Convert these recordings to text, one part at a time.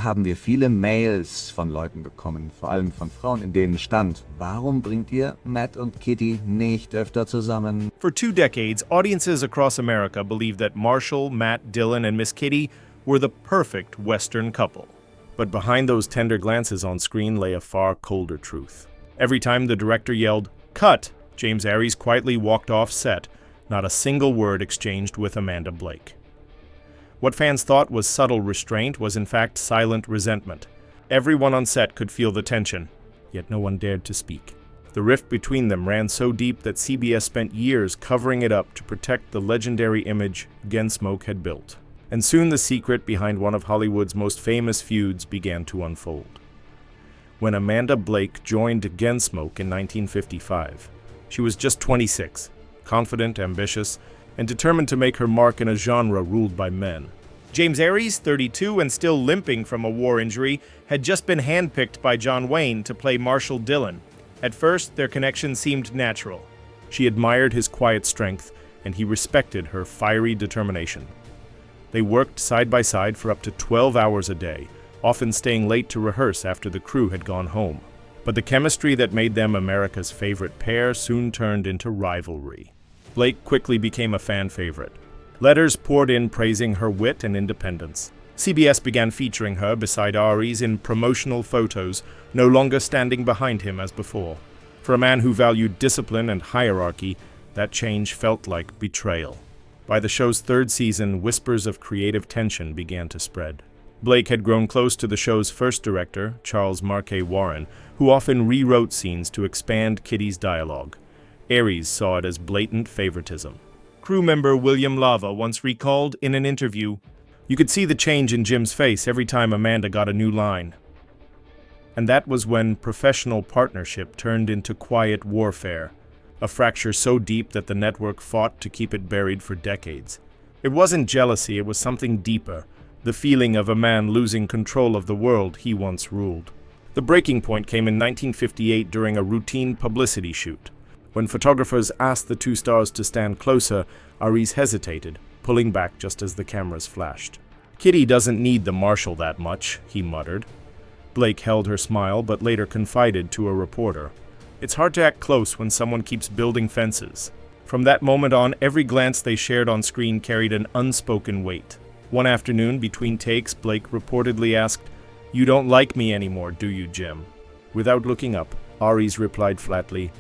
haben wir viele Mails von Leuten bekommen, vor allem von Frauen, in denen stand: Warum bringt ihr Matt und Kitty nicht öfter zusammen? For 2 decades, audiences across America believed that Marshall, Matt, Dillon, and Miss Kitty were the perfect Western couple. But behind those tender glances on screen lay a far colder truth. Every time the director yelled, "Cut!" James Arness quietly walked off set, not a single word exchanged with Amanda Blake. What fans thought was subtle restraint was in fact silent resentment. Everyone on set could feel the tension, yet no one dared to speak. The rift between them ran so deep that CBS spent years covering it up to protect the legendary image Gunsmoke had built. And soon the secret behind one of Hollywood's most famous feuds began to unfold. When Amanda Blake joined Gunsmoke in 1955, she was just 26, confident, ambitious, and determined to make her mark in a genre ruled by men. James Arness, 32 and still limping from a war injury, had just been handpicked by John Wayne to play Marshall Dillon. At first, their connection seemed natural. She admired his quiet strength, and he respected her fiery determination. They worked side by side for up to 12 hours a day, often staying late to rehearse after the crew had gone home. But the chemistry that made them America's favorite pair soon turned into rivalry. Blake quickly became a fan favorite. Letters poured in praising her wit and independence. CBS began featuring her beside Arness in promotional photos, no longer standing behind him as before. For a man who valued discipline and hierarchy, that change felt like betrayal. By the show's 3rd season, whispers of creative tension began to spread. Blake had grown close to the show's first director, Charles Marquet Warren, who often rewrote scenes to expand Kitty's dialogue. Arness saw it as blatant favoritism. Crew member William Lava once recalled in an interview, "You could see the change in Jim's face every time Amanda got a new line." And that was when professional partnership turned into quiet warfare, a fracture so deep that the network fought to keep it buried for decades. It wasn't jealousy, it was something deeper, the feeling of a man losing control of the world he once ruled. The breaking point came in 1958 during a routine publicity shoot. When photographers asked the two stars to stand closer, Arness hesitated, pulling back just as the cameras flashed. "Kitty doesn't need the Marshal that much," he muttered. Blake held her smile, but later confided to a reporter, "It's hard to act close when someone keeps building fences." From that moment on, every glance they shared on screen carried an unspoken weight. One afternoon, between takes, Blake reportedly asked, "You don't like me anymore, do you, Jim?" Without looking up, Arness replied flatly,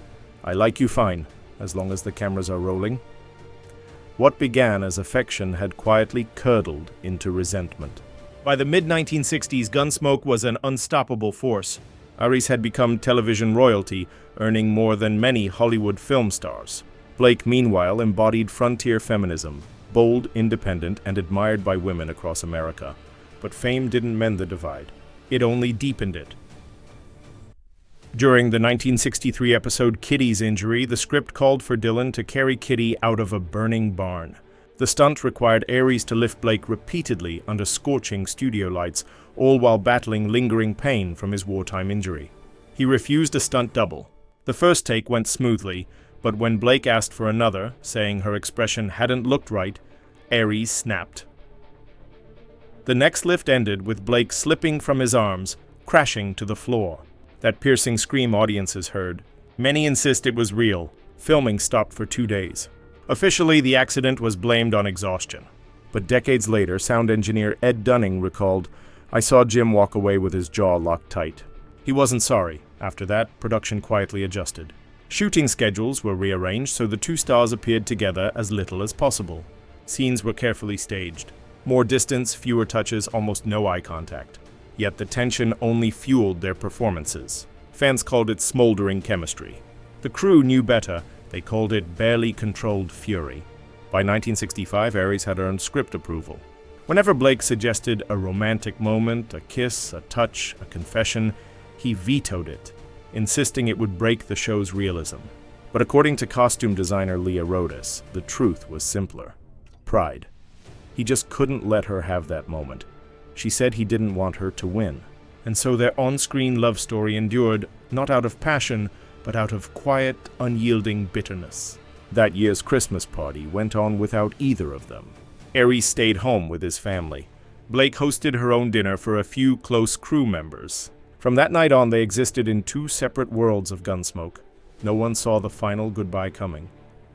"I like you fine, as long as the cameras are rolling." What began as affection had quietly curdled into resentment. By the mid-1960s, Gunsmoke was an unstoppable force. Arness had become television royalty, earning more than many Hollywood film stars. Blake, meanwhile, embodied frontier feminism, bold, independent, and admired by women across America. But fame didn't mend the divide. It only deepened it. During the 1963 episode Kitty's Injury, the script called for Dillon to carry Kitty out of a burning barn. The stunt required Arness to lift Blake repeatedly under scorching studio lights, all while battling lingering pain from his wartime injury. He refused a stunt double. The first take went smoothly, but when Blake asked for another, saying her expression hadn't looked right, Arness snapped. The next lift ended with Blake slipping from his arms, crashing to the floor. That piercing scream audiences heard. Many insist it was real. Filming stopped for 2 days. Officially, the accident was blamed on exhaustion. But decades later, sound engineer Ed Dunning recalled, "I saw Jim walk away with his jaw locked tight." He wasn't sorry. After that, production quietly adjusted. Shooting schedules were rearranged so the two stars appeared together as little as possible. Scenes were carefully staged. More distance, fewer touches, almost no eye contact. Yet the tension only fueled their performances. Fans called it smoldering chemistry. The crew knew better. They called it barely controlled fury. By 1965, Arness had earned script approval. Whenever Blake suggested a romantic moment, a kiss, a touch, a confession, he vetoed it, insisting it would break the show's realism. But according to costume designer Leah Rodas, the truth was simpler. Pride. He just couldn't let her have that moment. She said he didn't want her to win. And so their on-screen love story endured, not out of passion, but out of quiet, unyielding bitterness. That year's Christmas party went on without either of them. Arness stayed home with his family. Blake hosted her own dinner for a few close crew members. From that night on, they existed in two separate worlds of Gunsmoke. No one saw the final goodbye coming.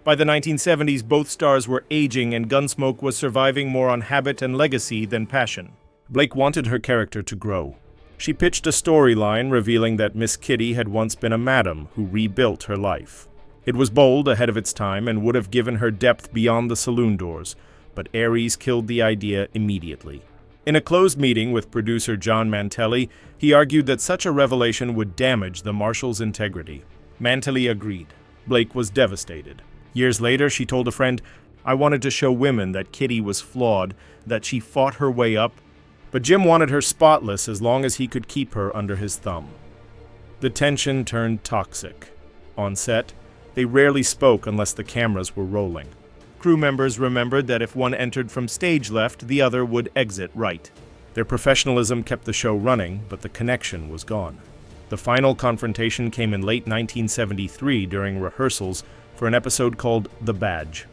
By the 1970s, both stars were aging and Gunsmoke was surviving more on habit and legacy than passion. Blake wanted her character to grow. She pitched a storyline revealing that Miss Kitty had once been a madam who rebuilt her life. It was bold, ahead of its time, and would have given her depth beyond the saloon doors, but Aries killed the idea immediately. In a closed meeting with producer John Mantelli, he argued that such a revelation would damage the Marshal's integrity. Mantelli agreed. Blake was devastated. Years later, she told a friend, "I wanted to show women that Kitty was flawed, that she fought her way up, but Jim wanted her spotless as long as he could keep her under his thumb." The tension turned toxic. On set, they rarely spoke unless the cameras were rolling. Crew members remembered that if one entered from stage left, the other would exit right. Their professionalism kept the show running, but the connection was gone. The final confrontation came in late 1973 during rehearsals for an episode called The Badge.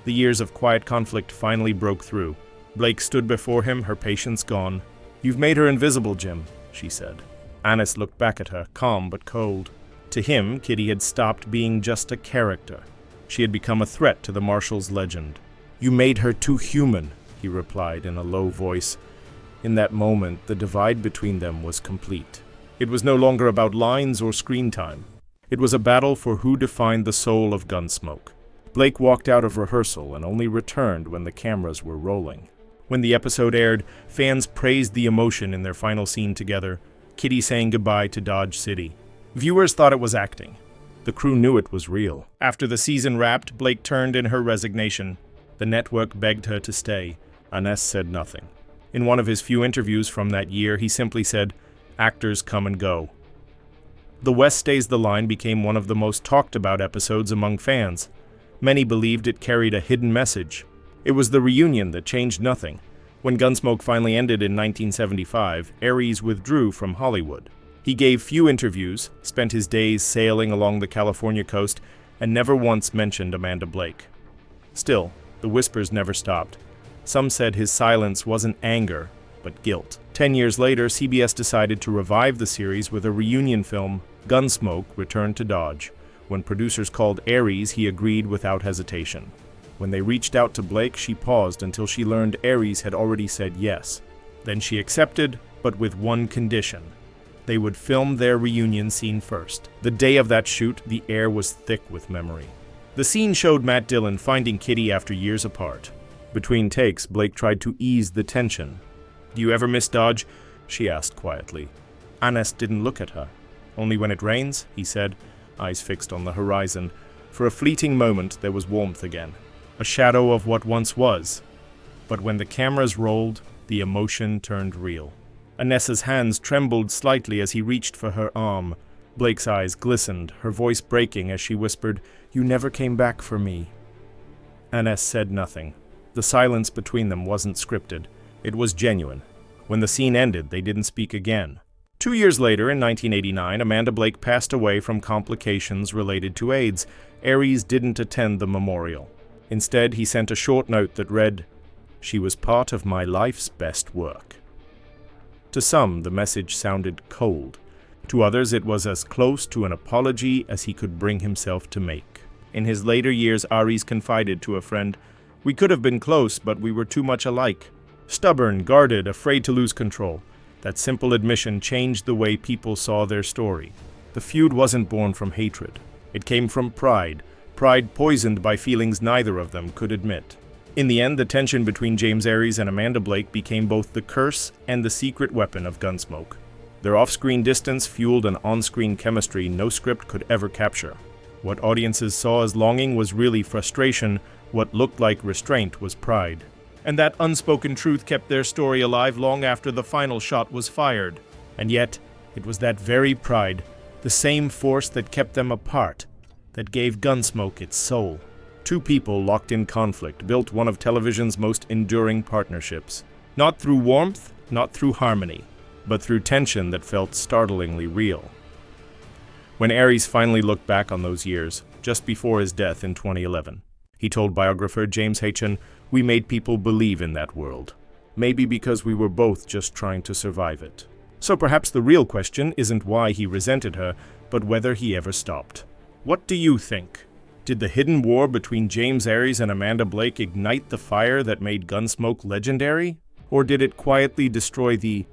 The years of quiet conflict finally broke through. Blake stood before him, her patience gone. "You've made her invisible, Jim," she said. Arness looked back at her, calm but cold. To him, Kitty had stopped being just a character. She had become a threat to the Marshal's legend. "You made her too human," he replied in a low voice. In that moment, the divide between them was complete. It was no longer about lines or screen time. It was a battle for who defined the soul of Gunsmoke. Blake walked out of rehearsal and only returned when the cameras were rolling. When the episode aired, fans praised the emotion in their final scene together, Kitty saying goodbye to Dodge City. Viewers thought it was acting. The crew knew it was real. After the season wrapped, Blake turned in her resignation. The network begged her to stay. Arness said nothing. In one of his few interviews from that year, he simply said, "Actors come and go." The West Stays the Line became one of the most talked about episodes among fans. Many believed it carried a hidden message. It was the reunion that changed nothing. When Gunsmoke finally ended in 1975, Aries withdrew from Hollywood. He gave few interviews, spent his days sailing along the California coast, and never once mentioned Amanda Blake. Still, the whispers never stopped. Some said his silence wasn't anger, but guilt. 10 years later, CBS decided to revive the series with a reunion film, Gunsmoke Returned to Dodge. When producers called Aries, he agreed without hesitation. When they reached out to Blake, she paused until she learned Aries had already said yes. Then she accepted, but with one condition. They would film their reunion scene first. The day of that shoot, the air was thick with memory. The scene showed Matt Dillon finding Kitty after years apart. Between takes, Blake tried to ease the tension. "Do you ever miss Dodge?" she asked quietly. Arness didn't look at her. "Only when it rains," he said, eyes fixed on the horizon. For a fleeting moment, there was warmth again. A shadow of what once was. But when the cameras rolled, the emotion turned real. Arness's hands trembled slightly as he reached for her arm. Blake's eyes glistened, her voice breaking as she whispered, "You never came back for me." Arness said nothing. The silence between them wasn't scripted. It was genuine. When the scene ended, they didn't speak again. 2 years later, in 1989, Amanda Blake passed away from complications related to AIDS. Aries didn't attend the memorial. Instead, he sent a short note that read, "She was part of my life's best work." To some, the message sounded cold. To others, it was as close to an apology as he could bring himself to make. In his later years, Aries confided to a friend, "We could have been close, but we were too much alike. Stubborn, guarded, afraid to lose control." That simple admission changed the way people saw their story. The feud wasn't born from hatred. It came from pride poisoned by feelings neither of them could admit. In the end, the tension between James Arness and Amanda Blake became both the curse and the secret weapon of Gunsmoke. Their off-screen distance fueled an on-screen chemistry no script could ever capture. What audiences saw as longing was really frustration, what looked like restraint was pride. And that unspoken truth kept their story alive long after the final shot was fired. And yet, it was that very pride, the same force that kept them apart, that gave Gunsmoke its soul. Two people locked in conflict built one of television's most enduring partnerships. Not through warmth, not through harmony, but through tension that felt startlingly real. When Aries finally looked back on those years, just before his death in 2011, he told biographer James Arness, We made people believe in that world. Maybe because we were both just trying to survive it. So perhaps the real question isn't why he resented her, but whether he ever stopped. What do you think? Did the hidden war between James Arness and Amanda Blake ignite the fire that made Gunsmoke legendary? Or did it quietly destroy the